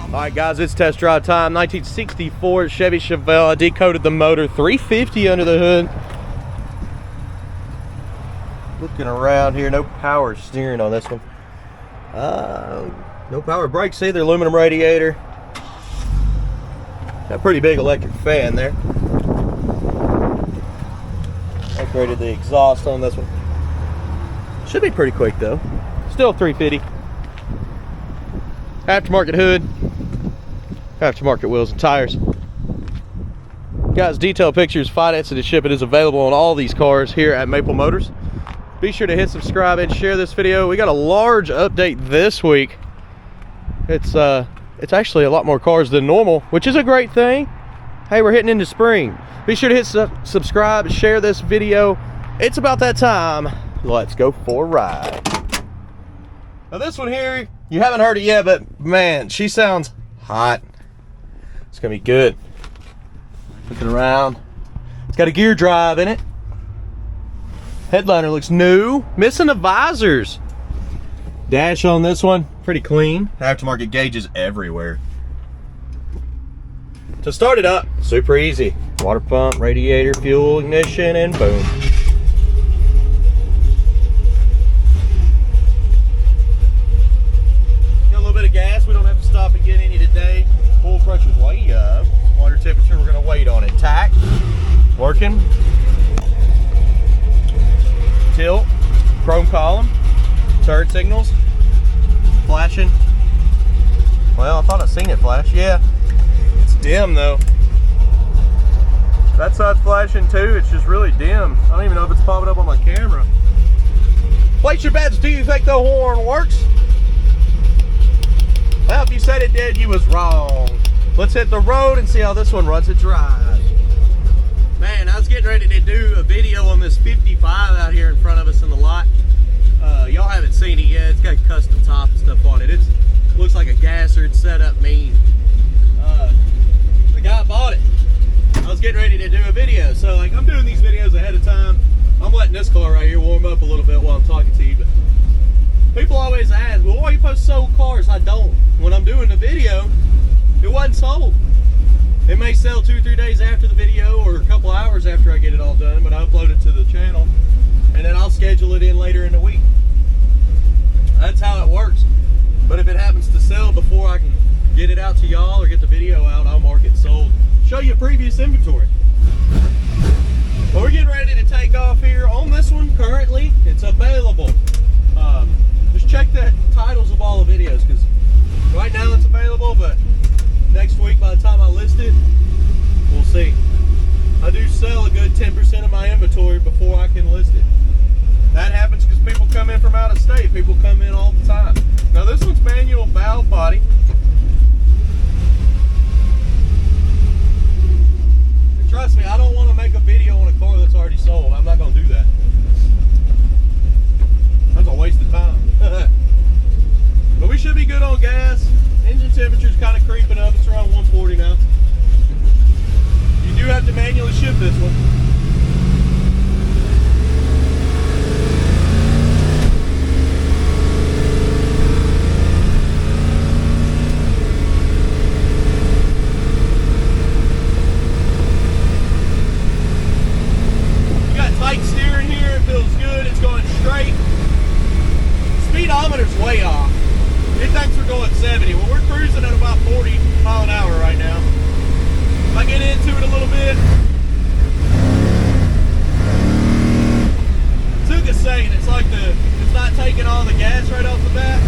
Alright guys, it's test drive time. 1964 Chevy Chevelle. I decoded the motor, 350 under the hood. Looking around here, no power steering on this one. No power brakes either, aluminum radiator. Got a pretty big electric fan there. Upgraded the exhaust on this one. Should be pretty quick though. Still 350. Aftermarket hood. Aftermarket wheels and tires. Guys, detailed pictures, financing and shipping is available on all these cars here at Maple Motors. Be sure to hit subscribe and share this video. We got a large update this week. It's actually a lot more cars than normal, which is a great thing. Hey, we're hitting into spring. Be sure to hit subscribe and share this video. It's about that time. Let's go for a ride. Now this one here, you haven't heard it yet, but man, she sounds hot. It's gonna be good. Looking around. It's got a gear drive in it. Headliner looks new. Missing the visors. Dash on this one, pretty clean. Aftermarket gauges everywhere. To start it up, super easy. Water pump, radiator, fuel, ignition, and boom. Got a little bit of gas. We don't have to stop and get any today. Fuel pressure's way up. Water temperature, we're gonna wait on it. Tach, working. Tilt, chrome column, turret signals, flashing. Well, I thought I seen it flash. Yeah, it's dim though. That side's flashing too. It's just really dim. I don't even know if it's popping up on my camera. Place your bets. Do you think the horn works? Well, if you said it did, you was wrong. Let's hit the road and see how this one runs its ride. Man, I was getting ready to do a video on this 55 out here in front of us in the lot. Y'all haven't seen it yet. It's got custom top and stuff on it. It looks like a gasser. It's set up mean. The guy bought it. I was getting ready to do a video. So like, I'm doing these videos ahead of time. I'm letting this car right here warm up a little bit while I'm talking to you. But people always ask, well, why you post sold cars? I don't. When I'm doing the video, it wasn't sold. It may sell 2 or 3 days after the video or a couple hours after I get it all done, but I upload it to the channel and then I'll schedule it in later in the week. That's how it works. But if it happens to sell before I can get it out to y'all or get the video out, I'll mark it sold. Show you previous inventory. But we're getting ready to take off here on this one. Currently, it's available. Just check the titles of all the videos because right now it's available, but next week by the time I list it, we'll see. I do sell a good 10% of my inventory before I can list it. That happens because people come in from out of state. People come in all the time. Now this one's manual valve body. And trust me, I don't want to make a video on a car that's already sold. I'm not going to do that. That's a waste of time. But we should be good on gas. Engine temperature's kind of creeping up. It's around 140 now. You do have to manually shift this one. You got tight steering here. It feels good. It's going straight. Speedometer's way off. It thinks we're going 70. Well, we're cruising at about 40 mile an hour right now. If I get into it a little bit, took a second. It's like it's not taking all the gas right off the bat.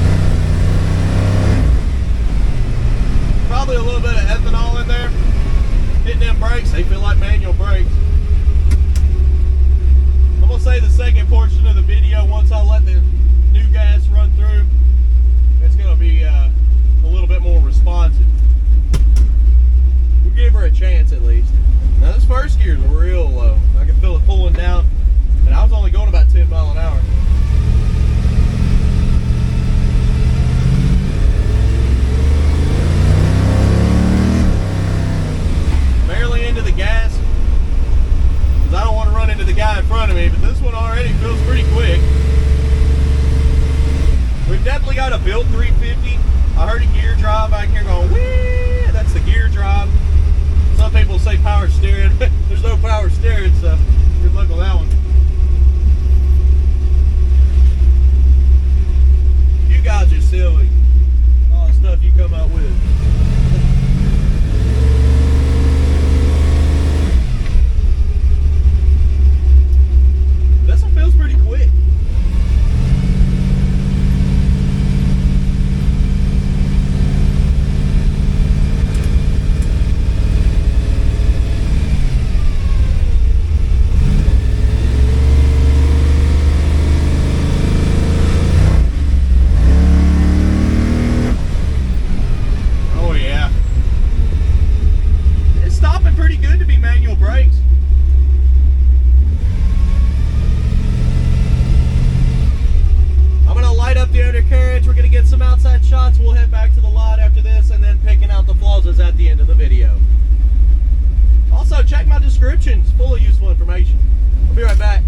Probably a little bit of ethanol in there. Hitting them brakes, they feel like manual brakes. I'm gonna say the second portion of the video, once I let the new gas run through, it's going to be a little bit more responsive. We'll give her a chance at least. Now this first gear is real low. I can feel it pulling down, and I was only going about 10 miles an hour. Barely into the gas, because I don't want to run into the guy in front of me, but this one already feels pretty quick. We've definitely got a built 350. I heard a gear drive steering. There's no power steering, so good luck on that one. You guys are silly. All the stuff you come up with. This one feels pretty quick. We'll head back to the lot after this, and then picking out the flaws is at the end of the video. Also, check my description. It's full of useful information. I'll be right back.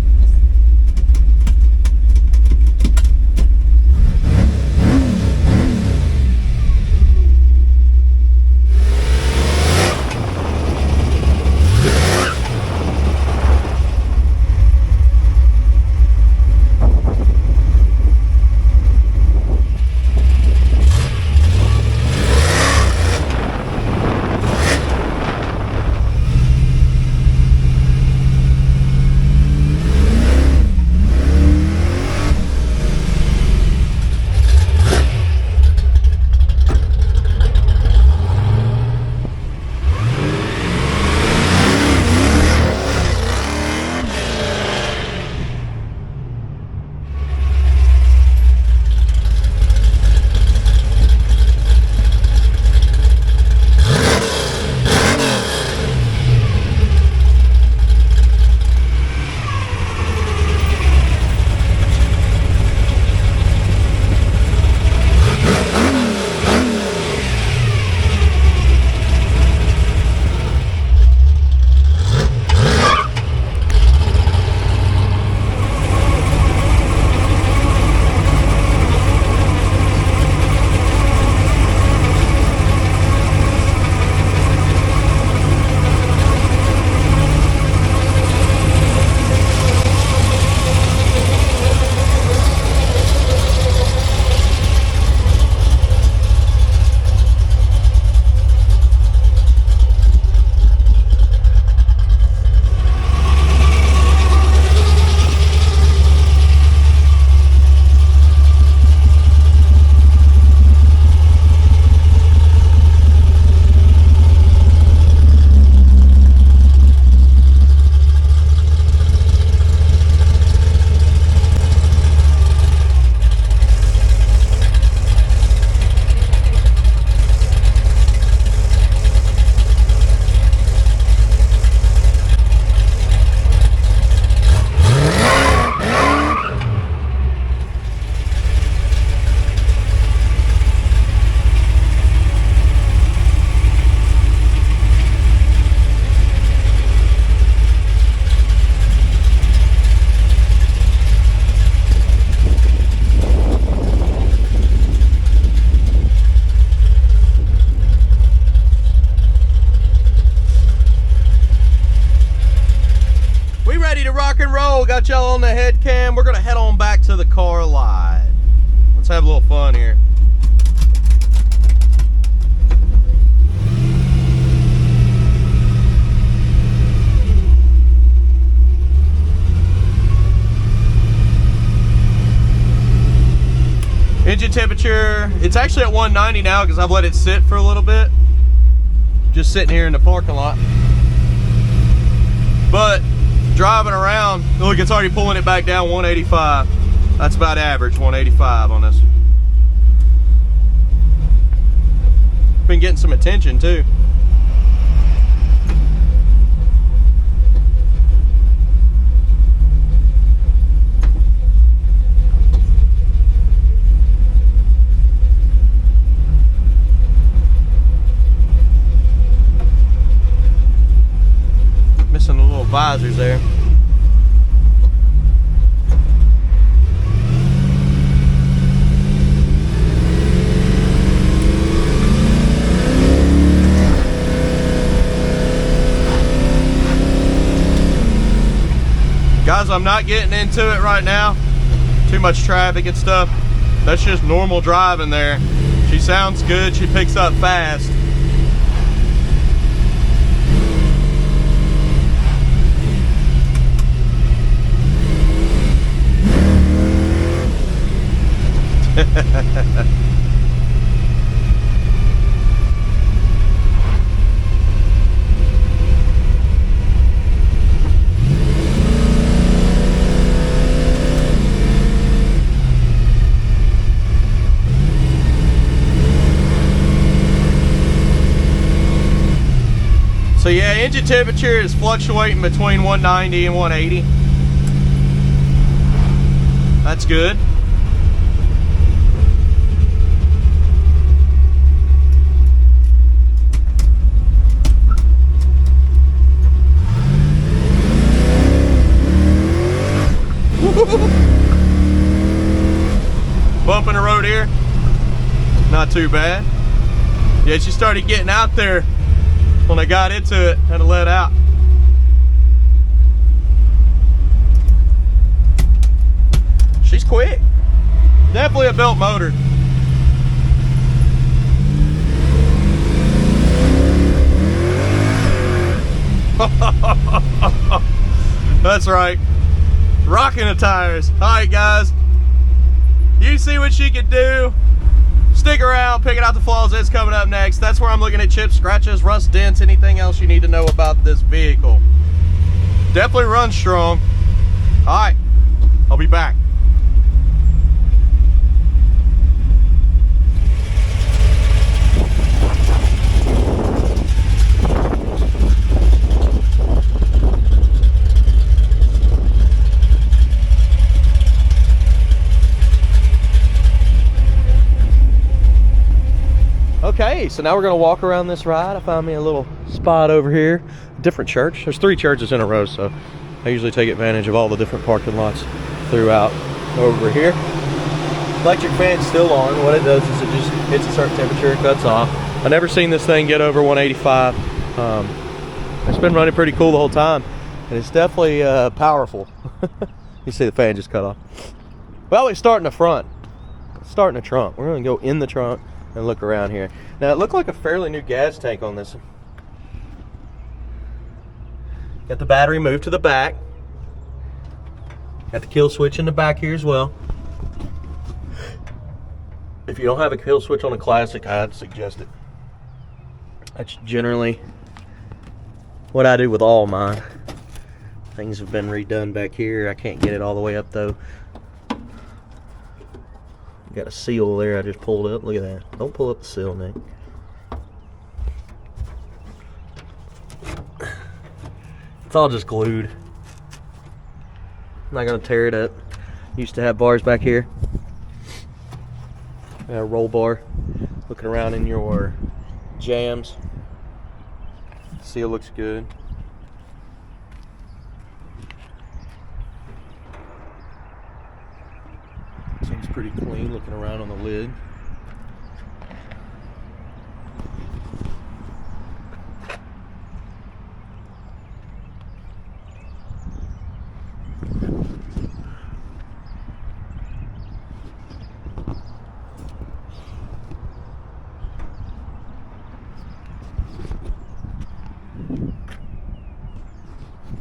Got y'all on the head cam. We're gonna head on back to the car lot. Let's have a little fun here. Engine temperature, it's actually at 190 now because I've let it sit for a little bit. Just sitting here in the parking lot. But driving around, look, it's already pulling it back down 185. That's about average, 185 on this. Been getting some attention too. Missing the little visors there. Guys, I'm not getting into it right now. Too much traffic and stuff. That's just normal driving there. She sounds good. She picks up fast. So yeah, engine temperature is fluctuating between 190 and 180. That's good. Bumping the road here, not too bad. Yeah, she started getting out there when I got into it, had to let out. She's quick. Definitely a built motor. That's right. Rocking the tires. All right, guys. You see what she can do. Stick around, picking out the flaws. That's coming up next. That's where I'm looking at chips, scratches, rust, dents, anything else you need to know about this vehicle. Definitely runs strong. All right, I'll be back. Okay, so now we're gonna walk around this ride. I found me a little spot over here, different church. There's 3 churches in a row, so I usually take advantage of all the different parking lots throughout over here. Electric fan's still on. What it does is it just hits a certain temperature, cuts off. I've never seen this thing get over 185. It's been running pretty cool the whole time, and it's definitely powerful. You see the fan just cut off. Well, we start in the front. Let's start in the trunk. We're gonna go in the trunk and look around here. Now it looked like a fairly new gas tank on this one. Got the battery moved to the back. Got the kill switch in the back here as well. If you don't have a kill switch on a Classic, I'd suggest it. That's generally what I do with all mine. Things have been redone back here. I can't get it all the way up though. Got a seal there I just pulled up. Look at that. Don't pull up the seal, Nick. It's all just glued. I'm not gonna tear it up. Used to have bars back here. A roll bar. Looking around in your jams. Seal looks good. Seems pretty clean looking around on the lid.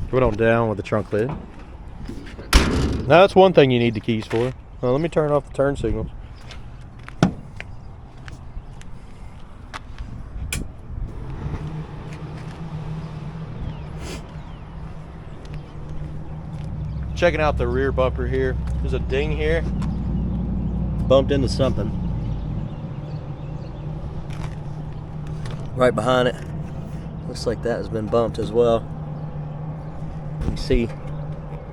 Put on down with the trunk lid. Now that's one thing you need the keys for. Well, let me turn off the turn signals. Checking out the rear bumper here. There's a ding here. Bumped into something. Right behind it. Looks like that has been bumped as well. You can see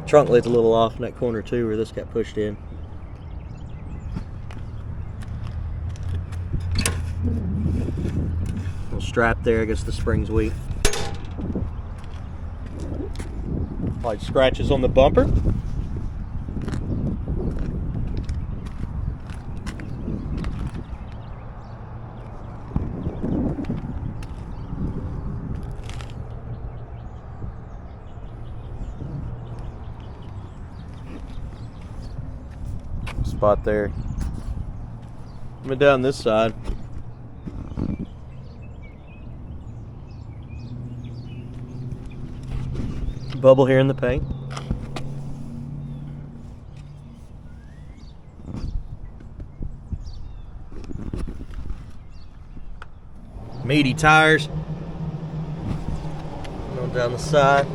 trunk lid's a little off in that corner too, where this got pushed in. Little strap there, I guess the spring's weak. Light scratches on the bumper. spot there. Coming down this side. Bubble here in the paint. Meaty tires. Going down the side.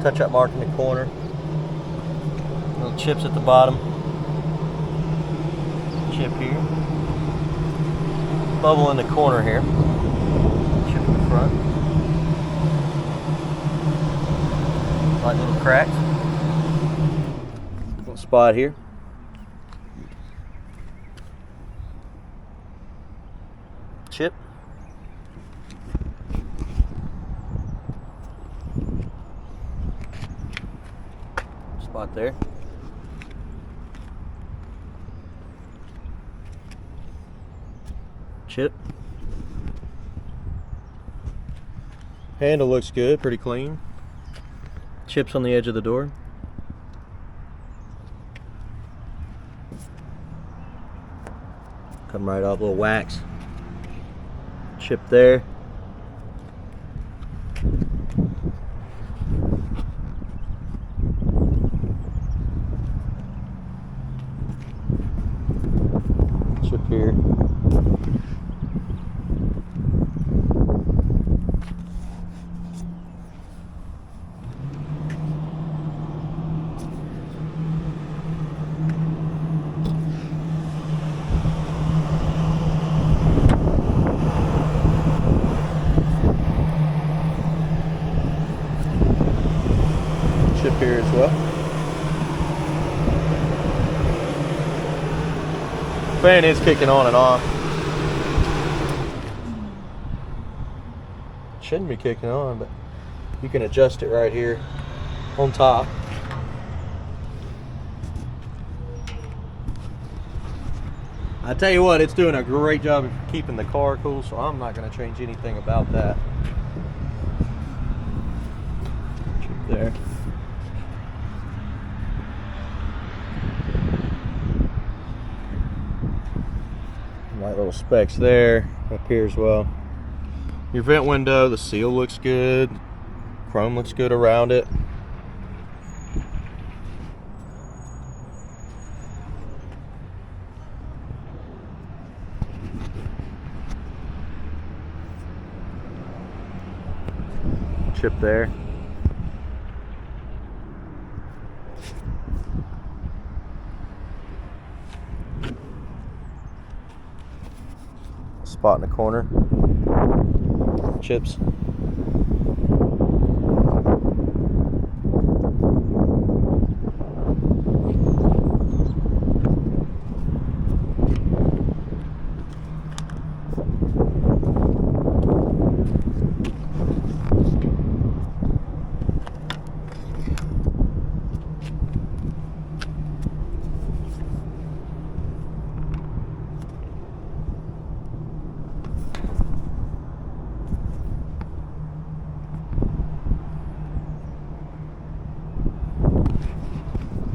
Touch up mark in the corner. Little chips at the bottom. Chip here. Bubble in the corner here. Chip in the front. Light little cracks. Little spot here. Chip. Spot there. Chip. Handle looks good, pretty clean. Chips on the edge of the door. Come right off, little wax. Chip there. Chip here. Chip here as well. Fan is kicking on and off. Shouldn't be kicking on, but you can adjust it right here on top. I tell you what, it's doing a great job of keeping the car cool, so I'm not going to change anything about that. Chip there. Light little specks there, up here as well. Your vent window, the seal looks good. Chrome looks good around it. Chip there. Spot in the corner. Chips.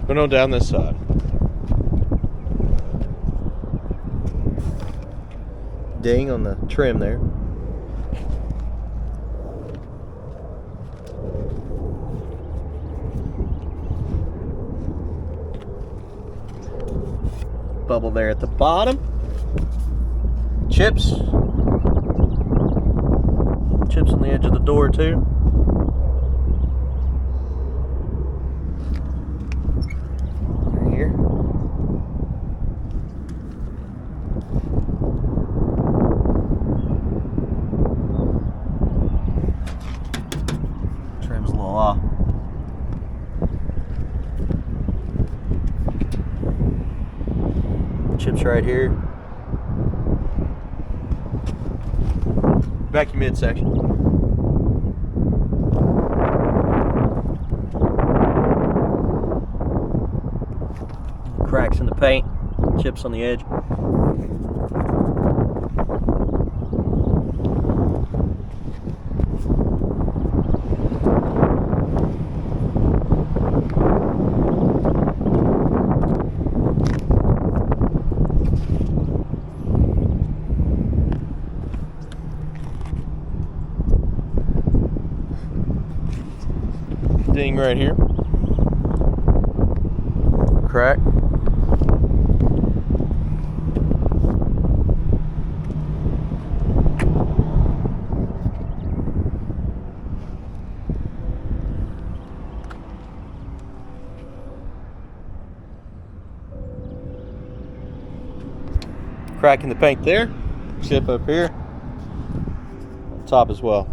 Going on down this side. Ding on the trim there. Bubble there at the bottom. Chips. Chips on the edge of the door too. Trim's a little off. Chips right here. Vacuum midsection. Cracks in the paint. Chips on the edge. ding right here. Crack. Crack in the paint there. Chip up here. Top as well.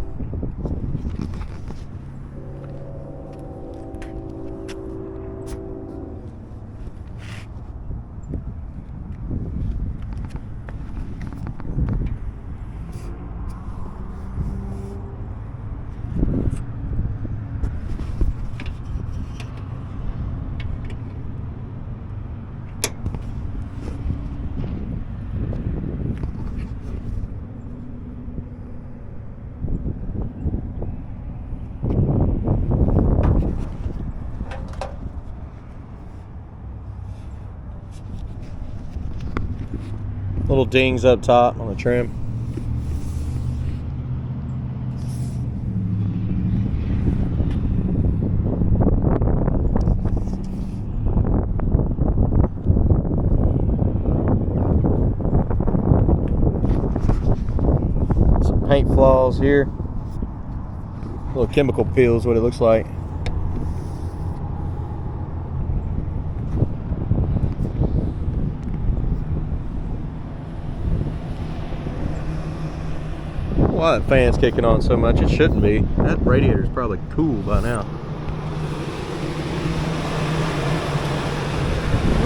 Little dings up top on the trim. Some paint flaws here. Little chemical peel is what it looks like. Why that fan's kicking on so much? It shouldn't be. That radiator's probably cool by now.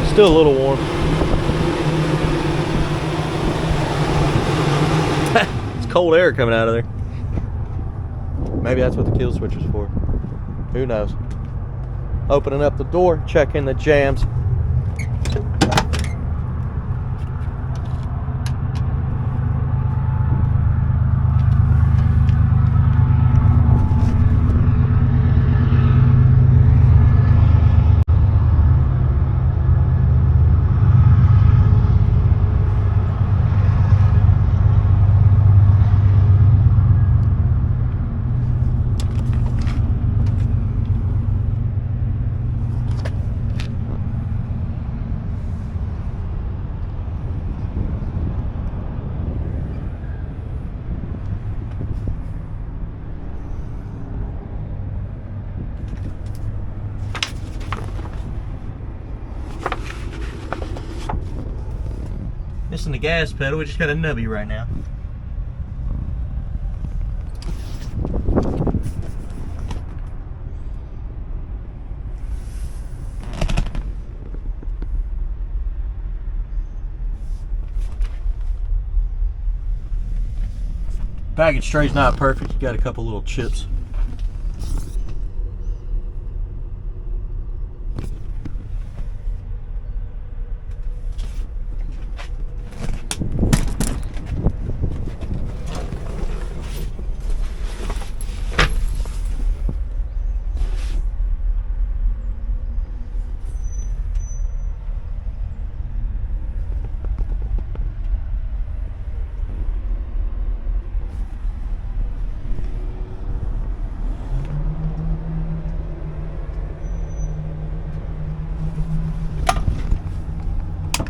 It's still a little warm. It's cold air coming out of there. Maybe that's what the kill switch is for. Who knows? Opening up the door, checking the jams. Missing the gas pedal, we just got a nubby right now. Package tray's not perfect, you got a couple little chips.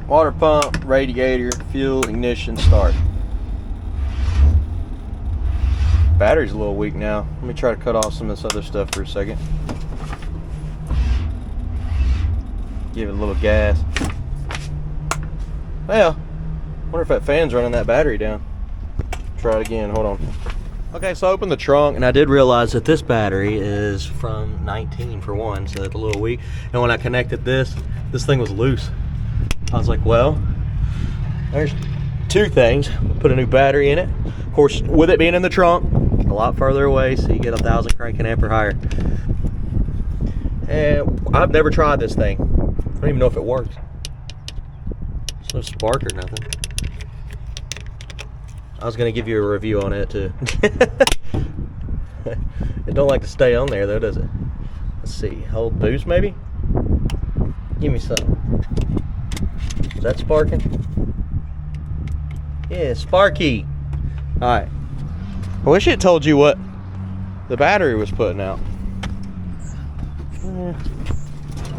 Water pump, radiator, fuel, ignition, start. Battery's a little weak now. Let me try to cut off some of this other stuff for a second. Give it a little gas. Well, wonder if that fan's running that battery down. Try it again, hold on. Okay, so I opened the trunk and I did realize that this battery is from 19 for one, so it's a little weak. And when I connected this thing was loose. I was like, well, there's two things. We'll put a new battery in it. Of course, with it being in the trunk, a lot further away, so you get 1,000 cranking amp or higher. And I've never tried this thing. I don't even know if it works. There's no spark or nothing. I was gonna give you a review on it too. It don't like to stay on there though, does it? Let's see, hold boost maybe? Give me some. Is that sparking? Yeah, sparky. Alright. I wish it told you what the battery was putting out.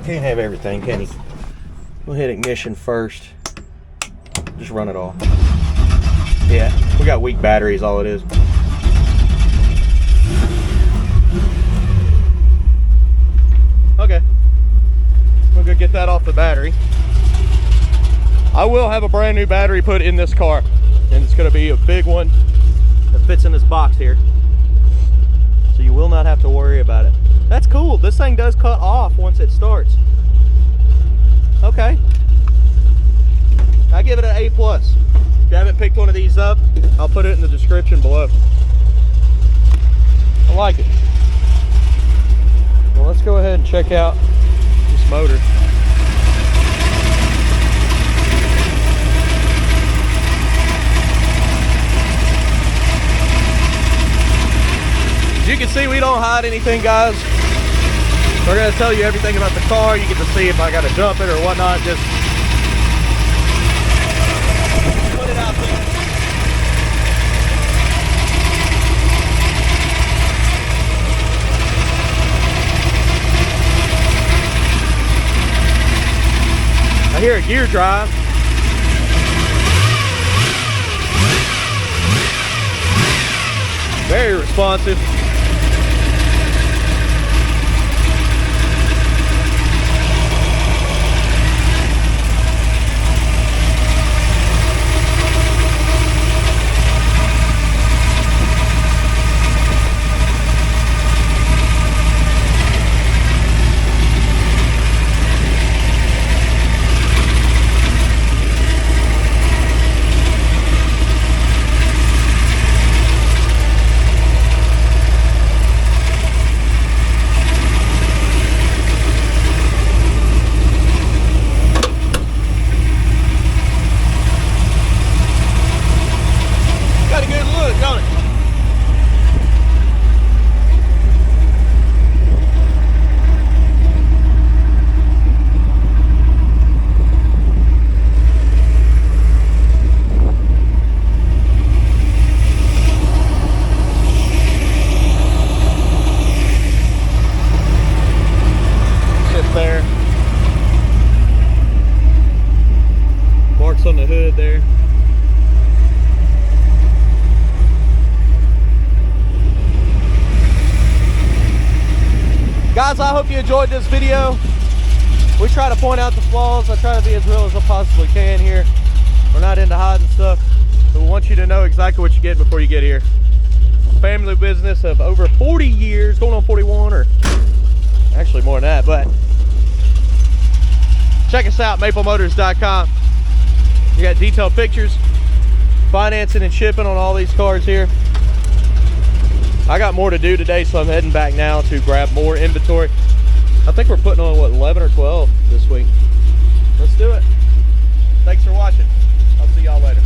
Can't have everything, can you? We'll hit ignition first. Just run it off. Yeah, we got weak batteries, all it is. Okay, we'll go get that off the battery. I will have a brand new battery put in this car, and it's gonna be a big one that fits in this box here. So you will not have to worry about it. That's cool. This thing does cut off once it starts. Okay. I give it an A+. If you haven't picked one of these up, I'll put it in the description below. I like it. Well, let's go ahead and check out this motor. As you can see, we don't hide anything, guys. We're going to tell you everything about the car. You get to see if I got to dump it or whatnot. Just put it out there. I hear a gear drive. Very responsive. On the hood there. Guys, I hope you enjoyed this video. We try to point out the flaws. I try to be as real as I possibly can here. We're not into hiding stuff, but we want you to know exactly what you get before you get here. Family business of over 40 years, going on 41, or actually more than that, but check us out, maplemotors.com. You got detailed pictures, financing and shipping on all these cars here. I got more to do today, so I'm heading back now to grab more inventory. I think we're putting on, what, 11 or 12 this week. Let's do it. Thanks for watching. I'll see y'all later.